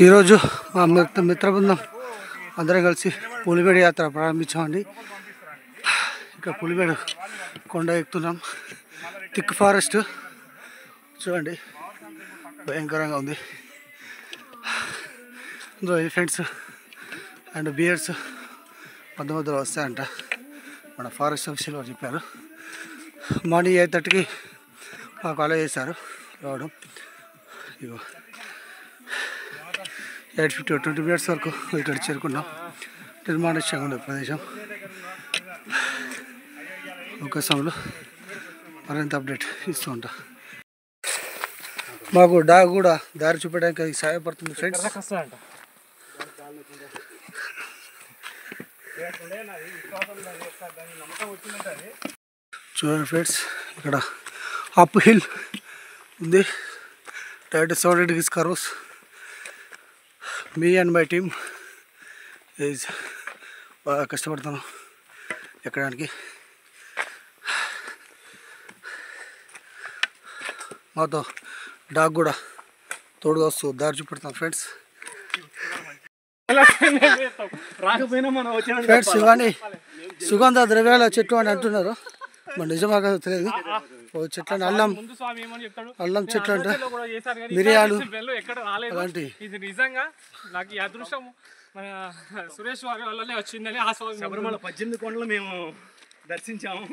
ఈరోజు మా మిత్ర బృందం అందరం కలిసి పులిమేడు యాత్ర ప్రారంభించామండి. ఇక్కడ పులిమేడు కొండ ఎక్కుతున్నాం. థిక్ ఫారెస్ట్ చూడండి, భయంకరంగా ఉంది. ఇందులో ఎలిఫెంట్స్ అండ్ బియర్స్ మధ్య మధ్యలో వస్తాయంట. మన ఫారెస్ట్ ఆఫీసర్లు చెప్పారు. మార్నింగ్ 8:30కి మాకు అలా చేశారు రావడం. ఇగో 8:50 20 minutes వరకు ఇక్కడ చేరుకున్నాం. నిర్మానుష్యంగా ఉండే ప్రదేశం. ఒక సమయంలో మరింత అప్డేట్ ఇస్తూ ఉంటా. మాకు డాగ్ కూడా దారి చూపడానికి సహాయపడుతుంది ఫ్రెండ్స్. చూడండి ఫ్రెండ్స్, ఇక్కడ అప్ హిల్ ఉంది. Direct 70 degrees curves. Me and my team is బాగా కష్టపడుతున్నాం ఎక్కడానికి. మాతో డాగ్ కూడా తోడుగా వస్తూ దారి చూపెడతాం ఫ్రెండ్స్. ఫ్రెండ్స్ ఇవన్నీ సుగంధ ద్రవ్యాల చెట్టు అని అంటున్నారు. మరి నిజమా కదా తెలియదు. చెట్లు అంటే అల్లం చెట్లు అంటే మిరియాలు అలాంటి. ఇది నిజంగా నాకు ఈ అదృష్టం మన సురేష్ వారి వల్లనే వచ్చిందని శబరిమల 18 కొండలు మేము దర్శించాము.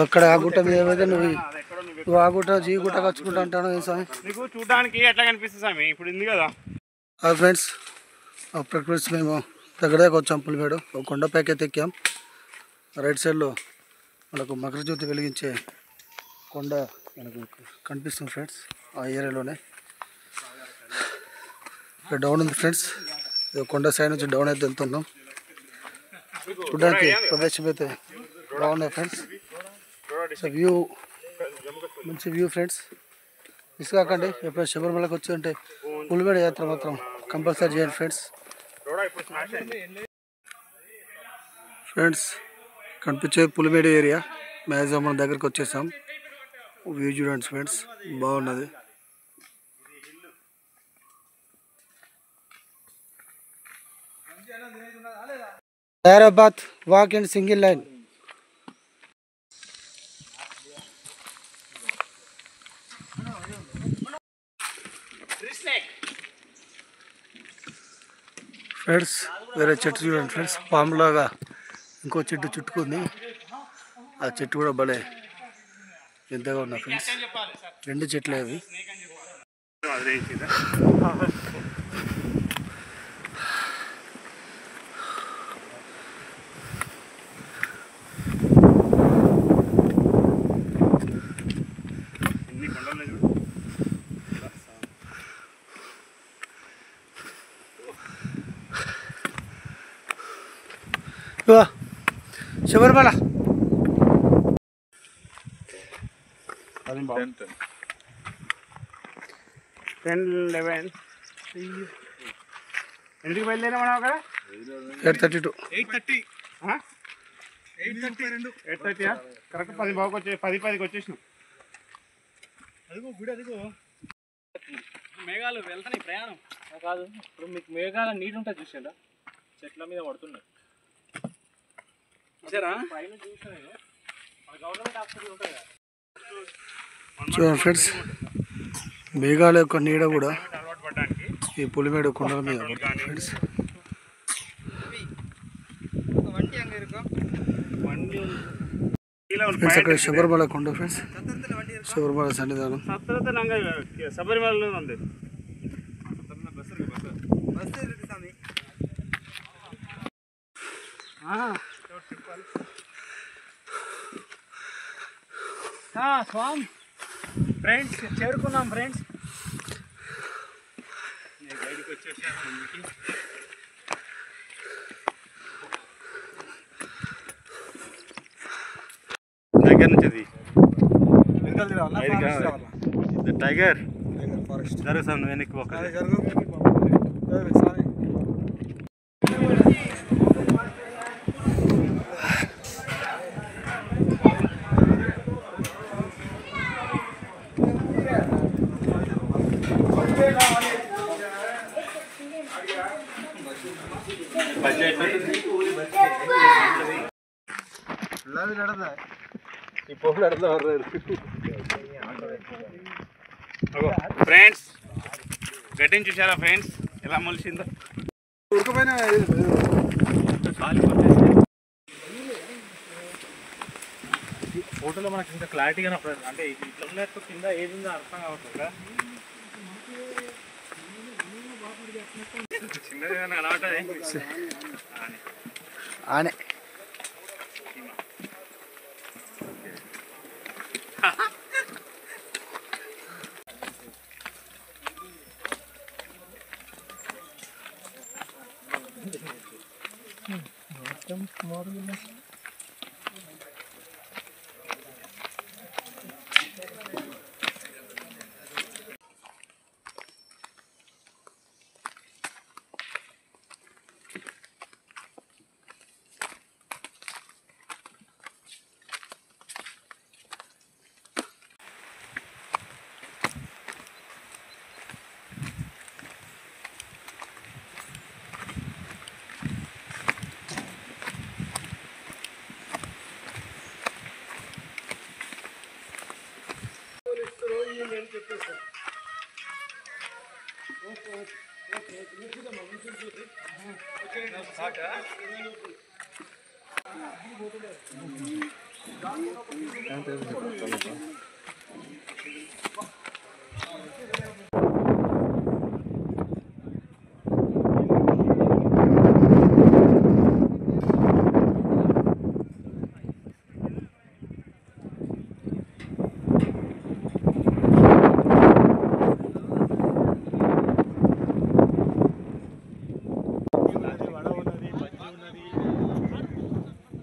అక్కడ ఆ గుట్ట మీద నువ్వు ఆ గుట్ట జీ గుట్ట కచ్చుకుంటా అంటాను స్వామి. నీకు చూడడానికి ఎట్లా కనిపిస్తుంది స్వామి, ఇప్పుడు ఉంది కదా. ఫ్రెండ్స్ అప్పుడు మేము దగ్గరగా వచ్చాం పులిమేడు. ఒక కొండపైకి అయితే ఎక్కాం. రైట్ సైడ్లో మనకు మకర జ్యోతి వెలిగించే కొండ మనకు కనిపిస్తుంది ఫ్రెండ్స్. ఆ ఏరియాలోనే ఇక్కడ డౌన్ ఉంది ఫ్రెండ్స్. కొండ సైడ్ నుంచి డౌన్ అయితే వెళ్తున్నాం. చూడడానికి ప్రదేశం అయితే బాగున్నాయి ఫ్రెండ్స్. వ్యూ మంచి వ్యూ ఫ్రెండ్స్. మిస్ కాకండి. ఎప్పుడైనా శబరిమలకి వచ్చి ఉంటే పులిమేడు యాత్ర మాత్రం కంపల్సరీ చేయండి ఫ్రెండ్స్. ఫ్రెండ్స్ కనిపించే పులిమేడు ఏరియా మ్యాక్సిమం మన దగ్గరకు వచ్చేసాం. వ్యూ చూడండి ఫ్రెండ్స్, బాగున్నది. Hyderabad walk in single line. Friends వేరే చెట్టు చూడండి ఫ్రెండ్స్. పాములాగా ఇంకో చెట్టు చుట్టుకుంది. ఆ చెట్టు కూడా భలే పెద్దగా ఉన్నా ఫ్రెండ్స్. 2 చెట్లు అవి. శబరిమల 10-11 ఎందుకు బయలుదేరా మనం అక్కడ 8:32 8:30 కరెక్ట్ 10 బాగుకి వచ్చే 10:10కి వచ్చేసినాం. మేఘాలు వెళ్తాయి ప్రయాణం కాదు. ఇప్పుడు మీకు మేఘాల నీరు ఉంటుంది చూసారా, చెట్ల మీద పడుతున్నాయి పైన చూసిన గవర్నమెంట్ హాస్పిటల్ ఉంటుంది కదా. చూడండి ఫ్రెండ్స్, మేఘాల యొక్క నీడ కూడా ఈ పులిమేడు కొండల మీద ఫ్రెండ్స్. అక్కడ శబరిమల కొండ ఫ్రెండ్స్. శబరిమల సన్నిధానం శబరిమలలో ఉంది. స్వామి ఫ్రెండ్స్ చేరుకున్నాం ఫ్రెండ్స్. బయటకు వచ్చేసాను. టైగర్ నుంచి టైగర్ ఫారెస్ట్ జరుగుతుంది. వెనక్కి ఫ్రెండ్స్ గడ్డిని చూసారా ఫ్రెండ్స్ ఎలా మొలిసిందో ఉడకపోయినా ఫోటోలో మనకి ఇంకా క్లారిటీగా అంటే ఇట్లా ఉన్నట్టు కింద ఏది ఉందో అర్థం కావట్లేదు చిన్నది కనబడుతుంది ఆనే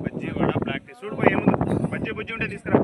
బజ్జీ వడ ప్రాక్టీస్ చూడు పోయి ఏముంది బజ్జీ బుజ్జి ఉంటే తీసుకురా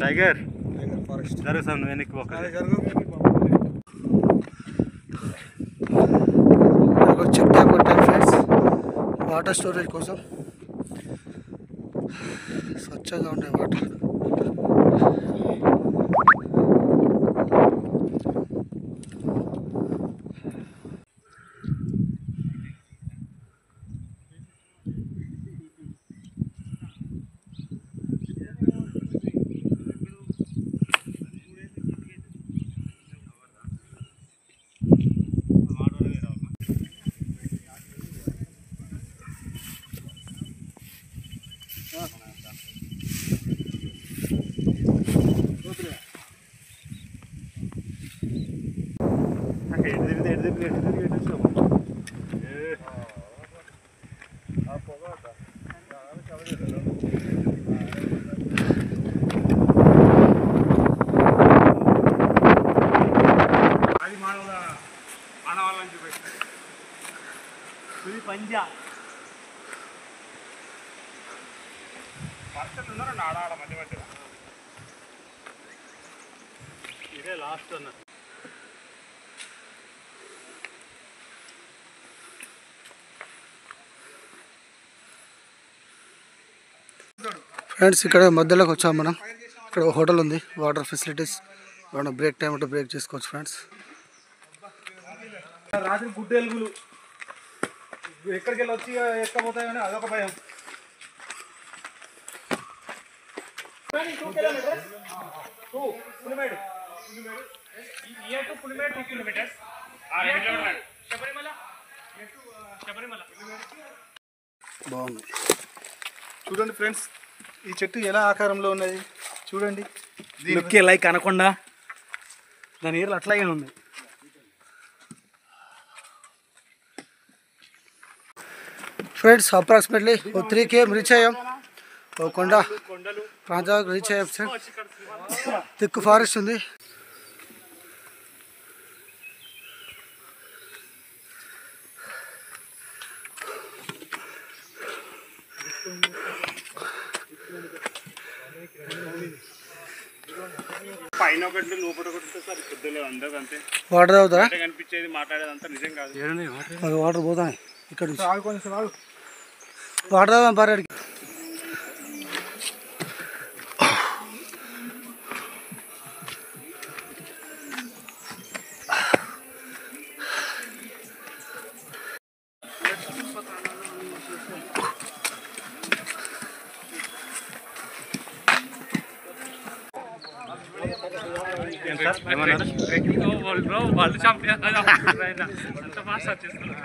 టైగర్ జరుగుతాను వెనక్కి చెక్ డ్యామ్ కొట్టాను ఫ్రెండ్స్ వాటర్ స్టోరేజ్ కోసం స్వచ్ఛంగా ఉండే వాటర్ ఆనవాళ్ళని చూపెట్టి పంజా పర్సన్ ఉన్నారండి ఆడ మధ్య మధ్యలో ఇదే లాస్ట్ అన్న ఫ్రెండ్స్ ఇక్కడ మధ్యలోకి వచ్చాం మనం ఇక్కడ హోటల్ ఉంది వాటర్ ఫెసిలిటీస్ ఏమైనా బ్రేక్ టైం ఉంటే బ్రేక్ చేసుకోవచ్చు ఫ్రెండ్స్ రాత్రి గుడ్డ ఎలుగులు ఎక్కడికి వెళ్ళి వచ్చి ఎక్కబోతాయని అదొక భయం Here to Pulimala 2 kilometers. Shabarimala. Here to Shabarimala. బాగుంది. చూడండి ఫ్రెండ్స్, ఈ చెట్టు ఎలా ఆకారంలో ఉన్నది చూడండి. లుక్ లైక్ అనకుండా దాని ఏర్లు అట్లాగే ఉంది. ఫ్రెండ్స్ అప్రాక్సిమేట్లీ 3 km రీచ్ అయ్యాం. కొండ ప్రాంతాలకు రీచ్ అయ్యాం సార్. థిక్ ఫారెస్ట్ ఉంది. పైన ఒకటి లోపల ఒకటి సార్ పెద్దలు అందరూ అంతే. వాటర్ తాగుతారా? కనిపించేది మాట్లాడేదంతా నిజం కాదు. అది వాటర్ పోతాయి ఇక్కడ నుంచి. వాటర్ తాగుదాం పారాడికి. వరల్డ్ ఛాంపియన్ అంత ఫాస్ట్ వచ్చేస్తున్నారు.